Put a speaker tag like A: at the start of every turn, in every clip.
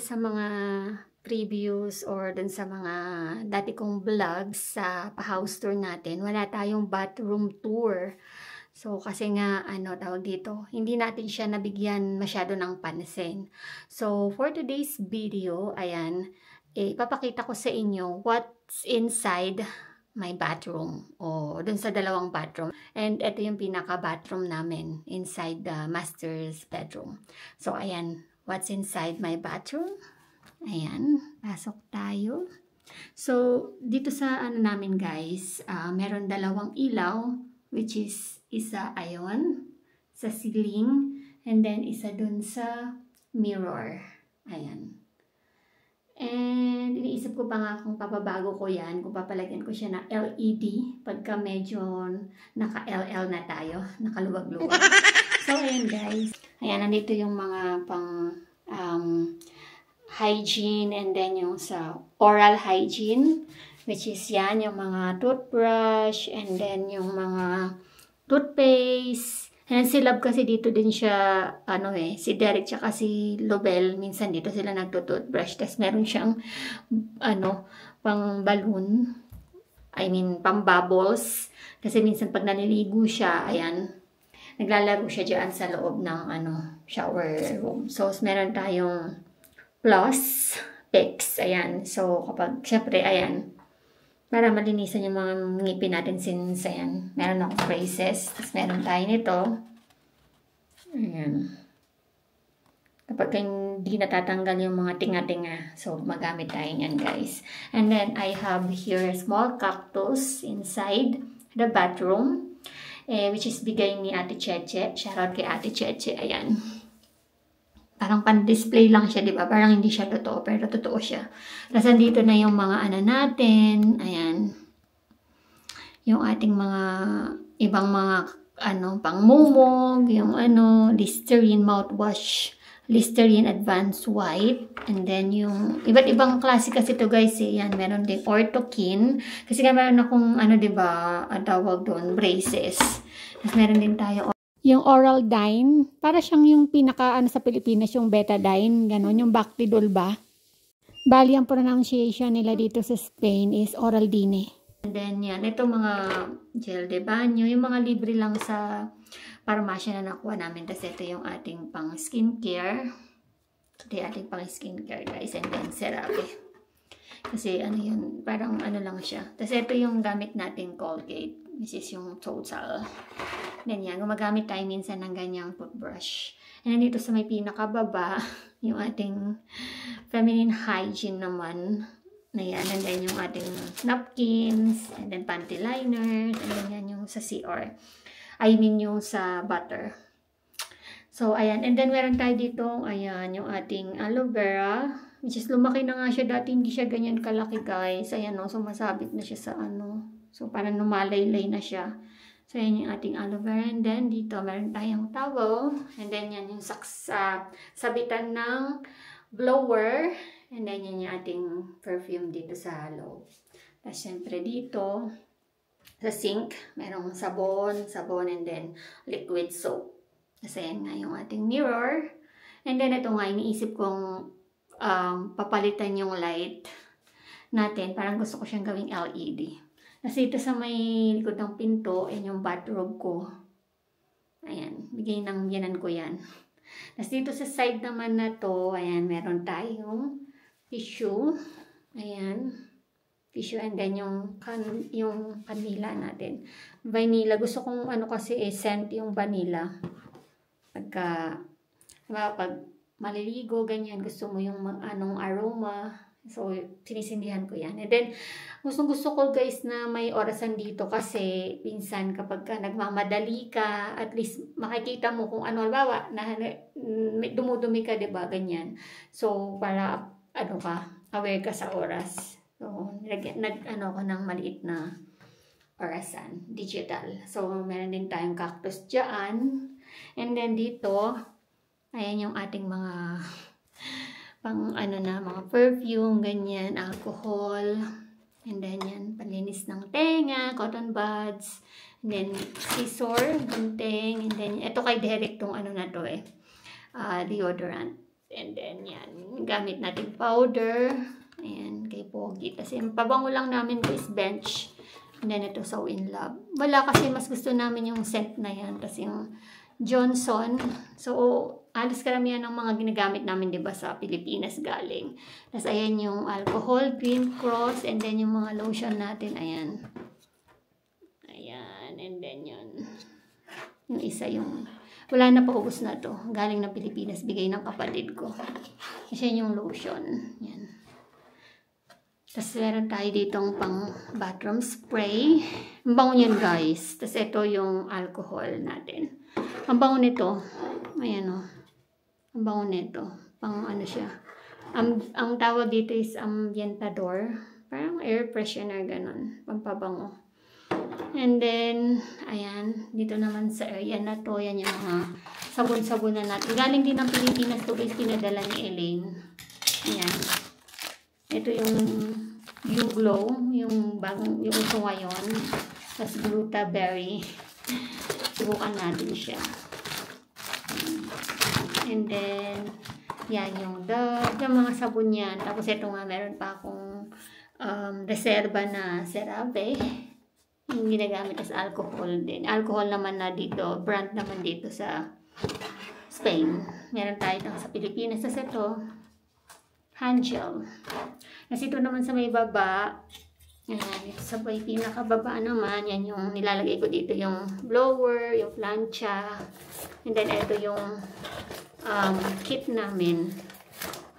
A: sa mga previous or dun sa mga dati kong vlogs sa pa-house tour natin, wala tayong bathroom tour. So, kasi nga, tawag dito, hindi natin siya nabigyan masyado ng pansin. So, for today's video, ayan, ipapakita ko sa inyo what's inside my bathroom o dun sa dalawang bathroom. And ito yung pinaka-bathroom namin inside the master's bedroom. So, ayan, what's inside my bathroom? Ayan, pasok tayo. So, dito sa namin guys, meron dalawang ilaw, which is isa ayon sa ceiling, and then isa dun sa mirror. Ayan. And iniisip ko pa nga kung papabago ko yan, kung papalagyan ko siya na LED pagka medyo naka-LL na tayo, nakaluwag-luwag. So, ayan guys. Ayan, nandito yung mga pang hygiene, and then yung sa oral hygiene, which is yan, yung mga toothbrush, and then yung mga toothpaste. And si Love kasi dito din siya, si Derek tsaka si Lobel, minsan dito sila nagto-toothbrush. Tapos meron siyang, pang balloon, pang bubbles. Kasi minsan pag naliligo siya, ayan, naglalaro siya dyan sa loob ng, shower room. So, meron tayong plus, pecs, ayan. So, kapag, syempre, ayan, para malinisan yung mga ngipin natin since, ayan, meron akong braces. Tapos meron tayo nito. Ayan. Kapag hindi natatanggal yung mga tinga-tinga, so magamit tayo yan, guys. And then, I have here a small cactus inside the bathroom, which is bigay ni Ate Cheche. Shoutout kay Ate Cheche, ayan. Parang pan-display lang siya, di ba? Parang hindi siya totoo, pero totoo siya. Tapos andito na yung mga natin. Ayan. Yung ating mga, ibang mga, pangmumog. Yung Listerine mouthwash. Listerine Advanced White. And then yung, iba't ibang klase kasi ito guys. Yan, meron din Orthokin. Kasi nga meron akong, di ba, tawag doon, braces. Tapos meron din tayo yung Oraldyne, para siyang yung pinaka sa Pilipinas, yung Betadine, gano'n, yung Bactidol ba? Bali, ang pronunciation nila dito sa Spain is Oraldine. And then yan, ito mga gel de banyo, yung mga libre lang sa parmasya na nakuha namin. Tapos ito yung ating pang skincare. Ito yung ating pang skincare guys, and then CeraVe. Kasi yun, parang lang siya. Tapos ito yung gamit nating Colgate. This is yung Total. Ganyan, gumagamit tayo minsan ng ganyang toothbrush. And then dito sa may pinakababa, yung ating feminine hygiene naman. Ayan, and then yung ating napkins, and then panty liners, and then yan yung sa CR. Yung sa butter. So, ayan. And then meron tayo dito, ayan, yung ating aloe vera, which is lumaki na nga siya. Dati hindi siya ganyan kalaki, guys. Ayan, sumasabit na siya sa So, parang lumalaylay na siya. So, yan yung ating aloe vera. And then, dito, meron tayong towel. And then, yan yung sabitan ng blower. And then, yan yung ating perfume dito sa loob. Tapos, syempre, dito, sa sink, merong sabon, and then, liquid soap. Kasi, yan nga yung ating mirror. And then, ito nga, iniisip kong papalitan yung light natin. Parang gusto ko siyang gawing LED. Kasi ito sa may likod ng pinto, yan yung bathrobe ko. Ayan, bigay ng biyanan ko yan. Tapos dito sa side naman na to, ayan, meron tayong tissue. Ayan, tissue, and then yung vanilla natin. Vanilla, gusto kong kasi scent yung vanilla. Pag maliligo, ganyan, gusto mo yung aroma. So, sinisindihan ko yan. And then, gusto ko guys na may orasan dito kasi minsan kapag nagmamadali ka, at least makikita mo kung halimbawa, dumudumi ka, diba, ganyan. So, para, aware ka sa oras. So, ko ng maliit na orasan, digital. So, meron din tayong cactus dyan. And then dito, ayan yung ating mga mga perfume, ganyan, alcohol, and then yan, panlinis ng tenga, cotton buds, and then scissor, gunting, and then, ito kay Derek tong na to deodorant. And then, yan. Gamit natin powder. Ayan, kay Pogi. Kasi yung pabango lang namin guys, bench. And then, ito, So In Love. Wala kasi mas gusto namin yung scent na yan. Kasi yung Johnson. So, alis karamihan ng mga ginagamit namin, diba, sa Pilipinas galing. Tapos, ayan yung alcohol, Green Cross. And then, yung mga lotion natin, ayan. Ayan. And then, yun. Yung isa yung... Wala na, paubos na to. Galing ng Pilipinas, bigay ng kapatid ko. Kasi yung lotion. Yan. Tapos meron tayo ditong pang bathroom spray. Ang bango yan guys. Tapos ito yung alcohol natin. Ang bango nito. Ayan o. Ang bango nito. Pang ano siya. Ang tawag dito is ambientador. Parang air freshener ganun. Pampabango. And then, ayan, dito naman sa area na to, yan yung mga sabon-sabon na natin. Galing din ng Pilipinas to guys, pinadala ni Elaine. Ayan. Ito yung Blue Glow, yung uso ngayon. Tapos Gluta-Berry. Subukan natin siya. And then, yan yung mga sabon yan. Tapos ito nga, meron pa akong reserva na CeraVe. Yung ginagamit as alcohol din. Alcohol naman na dito, brand naman dito sa Spain. Meron tayo sa Pilipinas. Tapos ito, hand gel. Kasi ito naman sa may baba, yan, ito sa may pinakababa naman, yan yung nilalagay ko dito, yung blower, yung plancha, and then ito yung kit namin.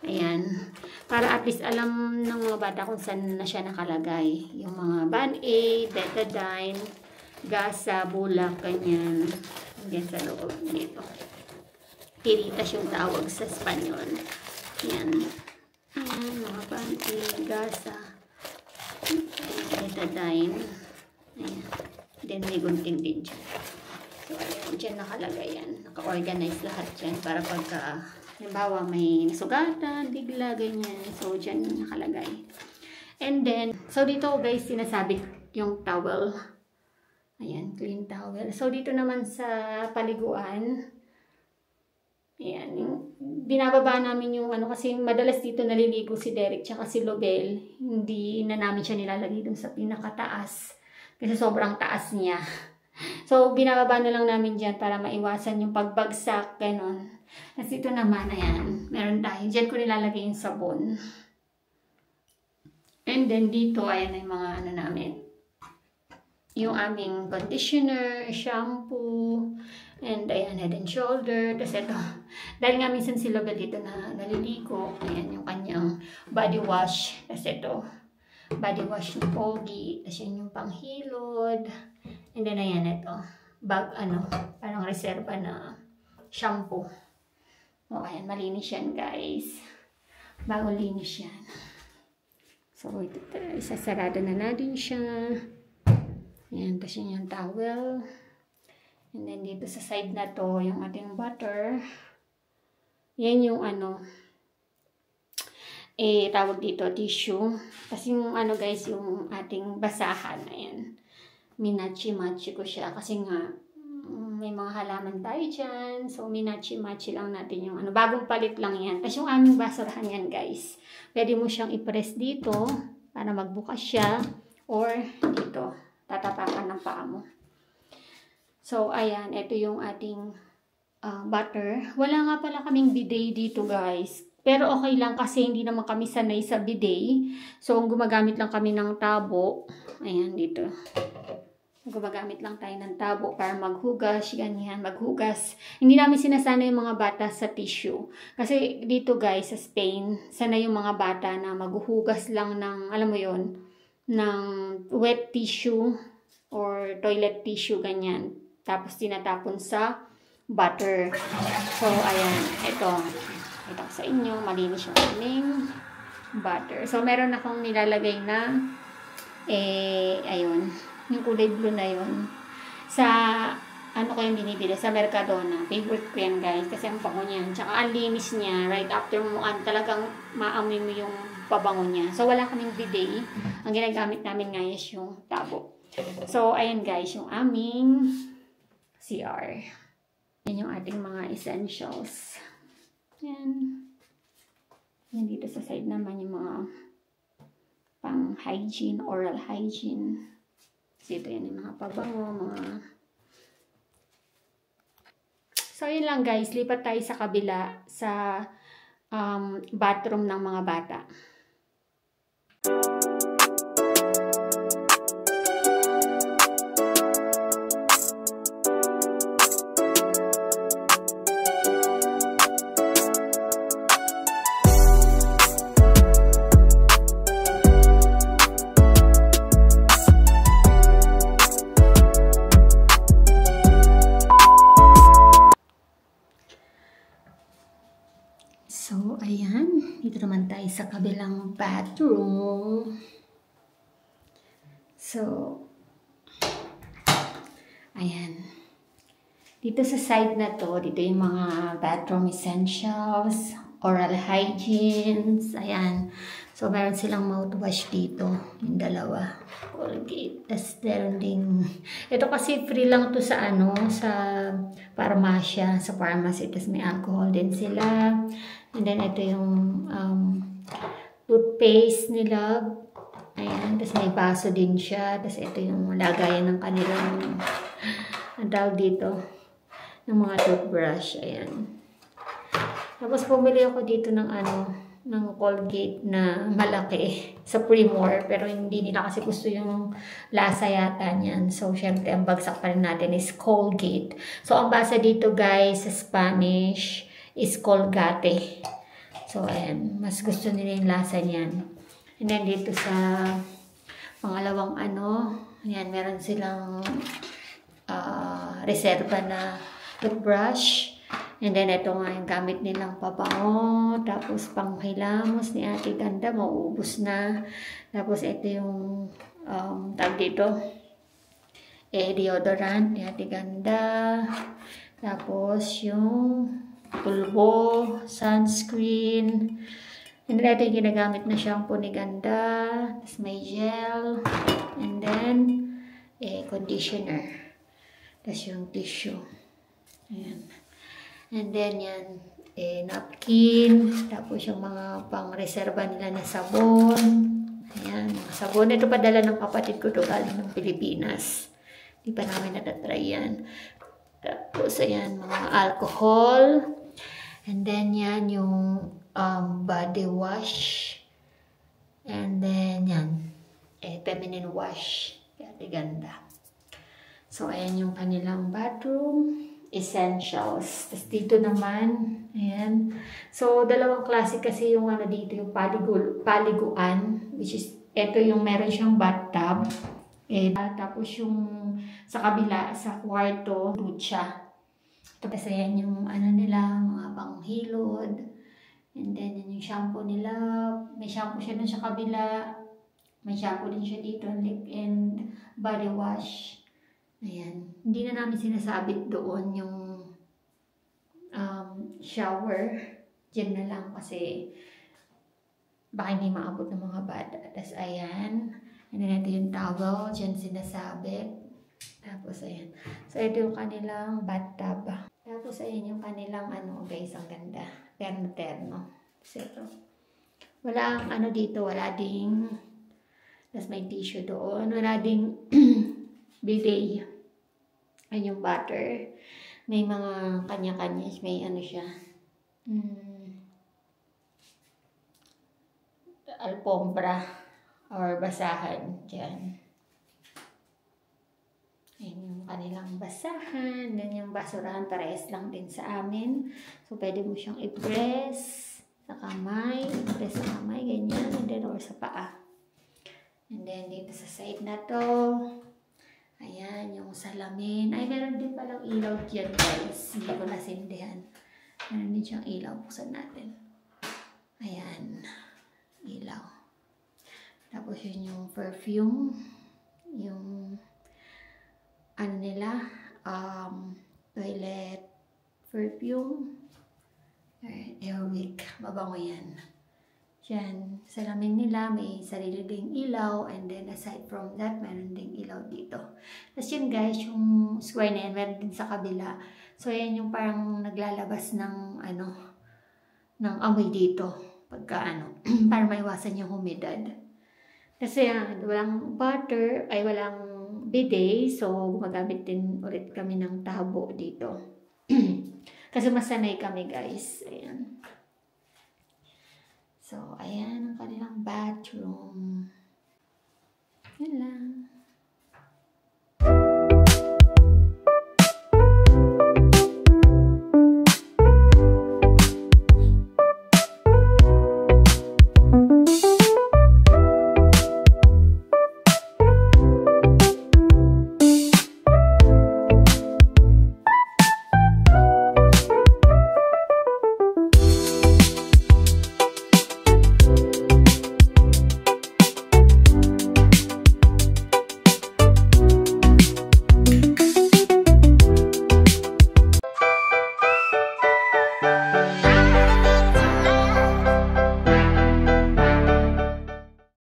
A: Ayan. Para at least alam ng mga bata kung saan na siya nakalagay. Yung mga Band-Aid, Betadine, Gasa, Bulak, ganyan. Yan sa loob dito. Tiritas yung tawag sa Espanyol. Yan. Ayan, mga Band-Aid, Gasa, Betadine. Ayan. Then may gunting din dyan. So, ayan. Dyan nakalagay yan. Naka-organize lahat dyan para pagka... Halimbawa, may nasugatan, bigla, ganyan. So, dyan nakalagay. And then, so dito guys, sinasabit yung towel. Ayan, clean towel. So, dito naman sa paliguan, ayan, binababa namin yung ano, kasi madalas dito naliligo si Derek tsaka si Lobel. Hindi na namin siya nilalagay dun sa pinakataas. Kasi sobrang taas niya. So, binababa na lang namin dyan para maiwasan yung pagbagsak, ganon. Kasi ito naman, ayan, meron tayo. Diyan ko nilalagay yung sabon. And then dito, ayan yung mga ano namin. Yung aming conditioner, shampoo, and ayan, Head and Shoulder. Tapos ito, dahil nga minsan si Lobel dito na naliligo, ayan yung kanyang body wash. Tapos ito, body wash ng Pogi. Tapos yun yung panghilod. And then ayan, ito, parang reserva na shampoo. O, ayan, malinis yan, guys. Bagong linis yan. So, ito, isasarado na natin siya. Ayan, tapos yun yung towel. And then, dito sa side na to, yung ating butter. Yan yung tawag dito, tissue. Kasi yung guys, yung ating basahan. Ayan. Minachi-machi ko siya. Kasi nga, may mga halaman tayo dyan. So, minachi-machi lang natin yung bagong palit lang yan. Tapos yung aming basurahan yan, guys. Pwede mo siyang i-press dito para magbukas siya. Or dito, tatapakan ng paa mo. So, ayan. Ito yung ating butter. Wala nga pala kaming bidet dito, guys. Pero okay lang kasi hindi naman kami sanay sa bidet. So, gumagamit lang kami ng tabo. Ayan, dito. Gumagamit lang tayo ng tabo para maghugas, ganyan, maghugas. Hindi namin sinasana yung mga bata sa tissue. Kasi dito guys, sa Spain, sana yung mga bata na maghuhugas lang ng, alam mo yon, ng wet tissue or toilet tissue, ganyan. Tapos tinatapon sa butter. So, ayan, ito sa inyo, malinis yung aming butter. So, meron akong nilalagay na, ayun, yung kulay blue na yun. Sa, ko yung binibili? Sa Mercadona. Favorite ko yan, guys. Kasi ang bango niyan. Tsaka ang linis niya. Right after mo, talagang maamoy mo yung pabango niya. So, wala kaming bidet. Ang ginagamit namin nga is yung tabo. So, ayan guys, yung aming CR. Yan yung ating mga essentials. Yan. Yan dito sa side naman yung mga pang hygiene, oral hygiene. Dito yan yung mga pabango, mga... So, yun lang guys. Lipat tayo sa kabila sa bathroom ng mga bata. So, ayan. Dito naman tayo sa kabilang bathroom. So, ayan. Dito sa side na to, dito yung mga bathroom essentials, oral hygienes, ayan. So, meron silang mouthwash dito, yung dalawa. Colgate. Tapos, meron din, ito kasi free lang to sa ano, sa parmasya, sa pharmacy. Tapos, may alcohol din sila. And then, ito yung toothpaste nila. Ayan. Tapos, may baso din siya. Tapos, ito yung lagayan ng kanilang, ang tawag dito, ng mga toothbrush. Ayan. Tapos, bumili ako dito ng ano, ng Colgate na malaki sa Primor, pero hindi nila kasi gusto yung lasa yata niyan. So, syempre, ang bagsak pa rin natin is Colgate. So, ang basa dito guys sa Spanish is Colgate. So, ayan. Mas gusto nila yung lasa niyan. And then, dito sa pangalawang ano, ayan, meron silang reserva na toothbrush. And then, ito nga yung gamit nilang pabango. Tapos, panghilamos ni Ate Ganda. Mauubos na. Tapos, ito yung tag dito. Deodorant ni Ate Ganda. Tapos, yung pulbo, sunscreen. And then, ito yung ginagamit na shampoo ni Ganda. Tapos, may gel. And then, conditioner. Tapos, yung tissue. Ayan. And then, yan, napkin, tapos yung mga pang-reserva nila na sabon. Ayan, mga sabon. Ito padala ng kapatid ko to galing ng Pilipinas. Di pa namin natatry yan. Tapos, ayan, mga alcohol. And then, yan, yung body wash. And then, yan, feminine wash. Kaya, ganda. So, ayan yung kanilang bathroom essentials. Tapos dito naman, ayan. So, dalawang klase kasi yung ano dito, yung paliguan, which is, ito yung meron siyang bathtub. Tapos yung sa kabila, sa kwarto, ducha. Tapos ayan yung ano nila, mga panghilod. And then, yan yung shampoo nila. May shampoo siya dun sa kabila. May shampoo din siya dito, lip and body wash. Ayan. Hindi na namin sinasabit doon yung shower. Diyan na lang kasi baka hindi maabot ng mga bata. Tapos ayan. And then ito yung towel. Diyan sinasabit. Tapos ayan. So ito yung kanilang bathtub. Tapos ayan yung kanilang ano guys. Ang ganda. Terno-terno. So ito. Wala ano dito. Wala ding. Tapos may tissue doon. Wala ding bidet. Ay yung butter. May mga kanya-kanya. May ano siya. Alpombra. Or basahan. Diyan. Ayan yung kanilang basahan. Then yung basurahan. Parehas lang din sa amin. So pwede mo siyang i-press sa kamay. I-press sa kamay. Ganyan. And then or sa paa. And then dito sa side na to. Ayan, yung salamin. Ay, meron din palang ilaw dyan, guys. Hindi ko nasindihan. Meron din siyang ilaw. Buksan natin. Ayan. Ilaw. Tapos yun yung perfume. Yung ano nila. Toilet perfume. Airwick. Mabango yan. Yan, salamin nila, may sarili ding ilaw, and then aside from that, meron ding ilaw dito. Tapos yun guys, yung square na yan, meron din sa kabila. So yan yung parang naglalabas ng, ano, ng amoy dito. Pagka ano, para maiwasan yung humidad. Kasi walang water, ay walang bidet, so gumagamit din ulit kami ng tabo dito. Kasi masanay kami guys. Ayan. So, ayan ang kanilang bathroom. Yan lang.